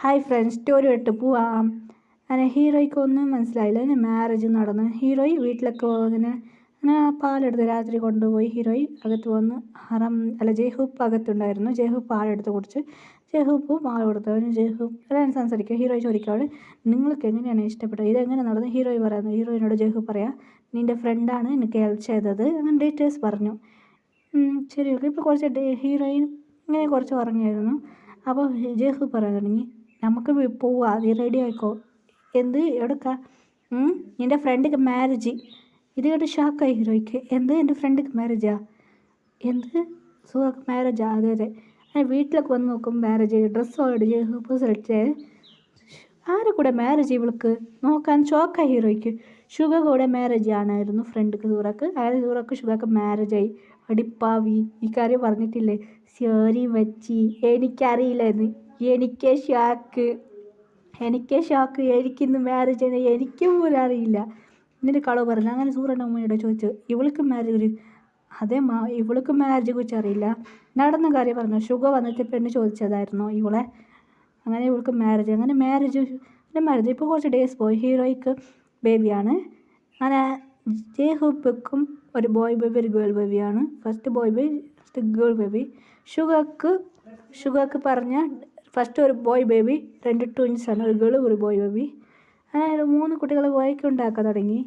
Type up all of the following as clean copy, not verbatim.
Hi friends, story ഇട്ട് പോവാം. അങ്ങനെ ഹീറോയ്ക്ക് ഒന്നും മനസ്സിലായില്ല. അങ്ങനെ മാരേജ് നടന്ന് ഹീറോയി വീട്ടിലൊക്കെ ഇങ്ങനെ അങ്ങനെ പാലെടുത്ത് രാത്രി കൊണ്ടുപോയി. ഹീറോയി അകത്ത് വന്ന് ജയ്ഹൂപ്പ് അകത്തുണ്ടായിരുന്നു. ജയ്ഹൂപ്പ് പാലെടുത്ത് കുടിച്ച് ജയ്ഹൂപ്പ് പാൽ കൊടുത്തു. അവന് ജയ്ഹൂപ്പ് എല്ലാം സംസാരിക്കുക. ഹീറോയി ചോദിക്കാവൾ നിങ്ങൾക്ക് എങ്ങനെയാണ് ഇഷ്ടപ്പെട്ടത്, ഇതെങ്ങനെ നടന്നു? ഹീറോയി പറയുന്നു. ഹീറോയിനോട് ജയ്ഹൂപ്പ് പറയാം, നിൻ്റെ ഫ്രണ്ടാണ് എനിക്ക് ഹെൽപ്പ് ചെയ്തത്. അങ്ങനെ ഡീറ്റെയിൽസ് പറഞ്ഞു. ശരി ഓക്കെ. ഇപ്പോൾ കുറച്ച് ഹീറോയിൻ ഇങ്ങനെ കുറച്ച് പറഞ്ഞായിരുന്നു. അപ്പോൾ ജയ്ഹൂപ്പ് പറയാൻ തുടങ്ങി, നമുക്ക് പോവാ, നീ റെഡി ആയിക്കോ. എന്ത് എടുക്കാം? എൻ്റെ ഫ്രണ്ടിക്ക് മാരേജ്. ഇത് കേട്ട് ഷോക്കായി ഹീറോയ്ക്ക്. എന്ത് എൻ്റെ ഫ്രണ്ടിക്ക് മാരേജാ? എന്ത് സുഖക്ക് മാരേജാ? അതെ അതെ. വീട്ടിലൊക്കെ വന്ന് നോക്കും മാരേജ് ഡ്രസ്സ് ഓൾറെഡി സെലക്ട്. ആരെ കൂടെ മാരേജ് ഇവൾക്ക് നോക്കാൻ? ഷോക്കായി ഹീറോയ്ക്ക്. ഷുഗ കൂടെ മാരേജ് ആണായിരുന്നു ഫ്രണ്ടിക്ക് സൂറക്ക്. അതായത് സൂറക്ക് ഷുഗക്ക് മാരേജായി. അടിപ്പാവി, ഈ കാര്യം പറഞ്ഞിട്ടില്ലേ? സോറി വച്ചി, എനിക്കറിയില്ലായിരുന്നു. എനിക്ക് ഷോക്ക്. എനിക്കിന്ന് മാരേജ് ആണ്, എനിക്കും പോലും അറിയില്ല. എന്നിട്ട് കളവ് പറഞ്ഞു. അങ്ങനെ സൂറൻ്റെ ഉമ്മയോട് ചോദിച്ചു, ഇവൾക്ക് മാരേജ്? അതേ ഇവൾക്ക് മാരേജെ കുറിച്ച് അറിയില്ല. നടന്ന കാര്യം പറഞ്ഞു. ഷുഗ വന്നിട്ട് പെണ്ണ് ചോദിച്ചതായിരുന്നു ഇവളെ. അങ്ങനെ ഇവൾക്ക് മാരേജ്. അങ്ങനെ മാരേജ് ഇപ്പോൾ കുറച്ച് ഡേയ്സ് പോയി. ഹീറോയ്ക്ക് ബേബിയാണ്. അങ്ങനെ ജയ്ഹൂപ്പക്കും ഒരു ബോയ് ബേബി ഒരു ഗേൾ ബേബിയാണ്. First boy baby, first girl baby. ഷുഗക്ക് പറഞ്ഞ ഫസ്റ്റ് ഒരു ബോയ് ബേബി, 2 ട്വിൻസാണ്, ഒരു ഗേൾ ഒരു ബോയ് ബേബി. അങ്ങനെ 3 കുട്ടികൾ വഴക്കുണ്ടാക്കാൻ തുടങ്ങി.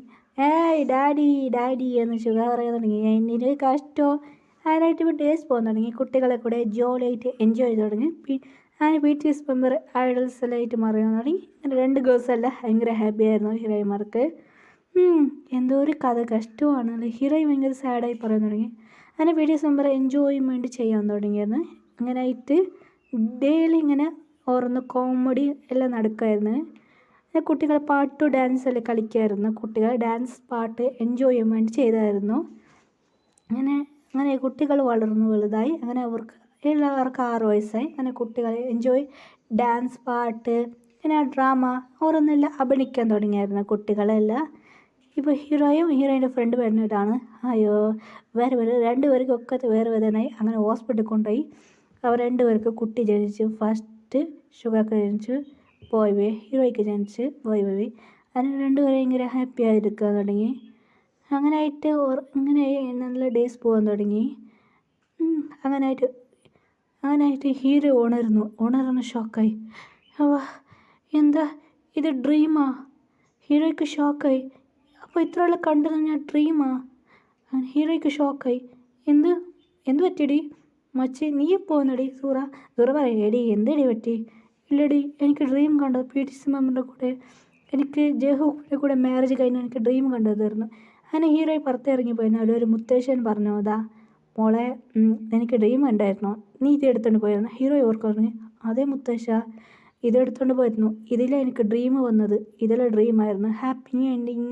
ഏയ് ഡാഡി ഡാഡി എന്ന് ഷുഗ പറയാൻ തുടങ്ങി. എന്നിട്ട് കഷ്ടോ. അതിനായിട്ട് ഇപ്പോൾ ഡേയ്സ് പോകാൻ തുടങ്ങി. കുട്ടികളെ കൂടെ ജോളിയായിട്ട് എൻജോയ് ചെയ്ത് തുടങ്ങി. അങ്ങനെ BTS മെമ്പർ ഐഡൽസ് എല്ലാം ആയിട്ട് മാറാൻ തുടങ്ങി. അങ്ങനെ 2 ഗേൾസ് എല്ലാം ഭയങ്കര ഹാപ്പി ആയിരുന്നു ഹീറോയിന്മാർക്ക്. എന്തോ ഒരു കഥ കഷ്ടമാണ്. ഹീറോയിൻ ഭയങ്കര സാഡായി പറയാൻ തുടങ്ങി. അങ്ങനെ BTS മെമ്പർ എൻജോയ്മെൻറ്റ് ചെയ്യാൻ തുടങ്ങിയായിരുന്നു. അങ്ങനെ ആയിട്ട് ഡെയിലി ഇങ്ങനെ ഓരോന്ന് കോമഡി എല്ലാം നടക്കുമായിരുന്നു. കുട്ടികൾ പാട്ട് ഡാൻസ് എല്ലാം കളിക്കുമായിരുന്നു. കുട്ടികൾ ഡാൻസ് പാട്ട് എൻജോയ്മെൻറ്റ് ചെയ്തായിരുന്നു. അങ്ങനെ കുട്ടികൾ വളർന്നു വലുതായി. അങ്ങനെ എല്ലാവർക്കും 6 വയസ്സായി. അങ്ങനെ കുട്ടികൾ എൻജോയ് ഡാൻസ് പാട്ട് പിന്നെ ഡ്രാമ ഓരോന്നെല്ലാം അഭിനയിക്കാൻ തുടങ്ങിയായിരുന്നു കുട്ടികളെല്ലാം. ഇപ്പോൾ ഹീറോയിൻ്റെ ഫ്രണ്ട് വരുന്നതാണ്. അയ്യോ വേറെ 2 പേർക്ക് ഒക്കെ വേറെ വേദനയായി. അങ്ങനെ ഹോസ്പിറ്റലിൽ കൊണ്ടുപോയി. അവർ 2 പേർക്ക് കുട്ടി ജനിച്ചു. ഫസ്റ്റ് ഷുഗർക്ക് ജനിച്ചു ബോയ് ബേബി, ഹീറോയ്ക്ക് ജനിച്ച് ബോയ് ബേബി. അങ്ങനെ 2 പേരും ഭയങ്കര ഹാപ്പി ആയിരിക്കാൻ തുടങ്ങി. അങ്ങനെ നല്ല ഡേയ്സ് പോകാൻ തുടങ്ങി. അങ്ങനെയായിട്ട് ഹീറോ ഉണർന്ന് ഷോക്കായി. എന്താ ഇത് ഡ്രീമാ? ഹീറോയ്ക്ക് ഷോക്കായി. അപ്പോൾ ഇത്രയുള്ള കണ്ടത് ഞാൻ ഡ്രീമാ? ഹീറോയ്ക്ക് ഷോക്കായി. എന്ത് പറ്റിയടി മച്ചി, നീ പോകുന്നടി? സൂറ പറയും, എടി എന്തടി പറ്റി? ഇല്ലടി, എനിക്ക് ഡ്രീം കണ്ടത് BTS മെമ്പറിൻ്റെ കൂടെ എനിക്ക് ജയ്ഹൂപ്പിൻ്റെ കൂടെ മാരേജ് കഴിഞ്ഞാൽ എനിക്ക് ഡ്രീം കണ്ടതായിരുന്നു. അങ്ങനെ ഹീറോയി പുറത്തിറങ്ങിപ്പോയിരുന്നു. അതിലൊരു മുത്തശ്ശൻ പറഞ്ഞു, അതാ മോളെ എനിക്ക് ഡ്രീം ഉണ്ടായിരുന്നു, നീ ഇത് എടുത്തുകൊണ്ട് പോയിരുന്നു. ഹീറോയി ഓർക്കുന്നു, അതേ മുത്തശ്ശ, ഇതെടുത്തുകൊണ്ട് പോയിരുന്നു. ഇതിലാണ് എനിക്ക് ഡ്രീം വന്നത്. ഇതിലെ ഡ്രീമായിരുന്നു. Happy ending.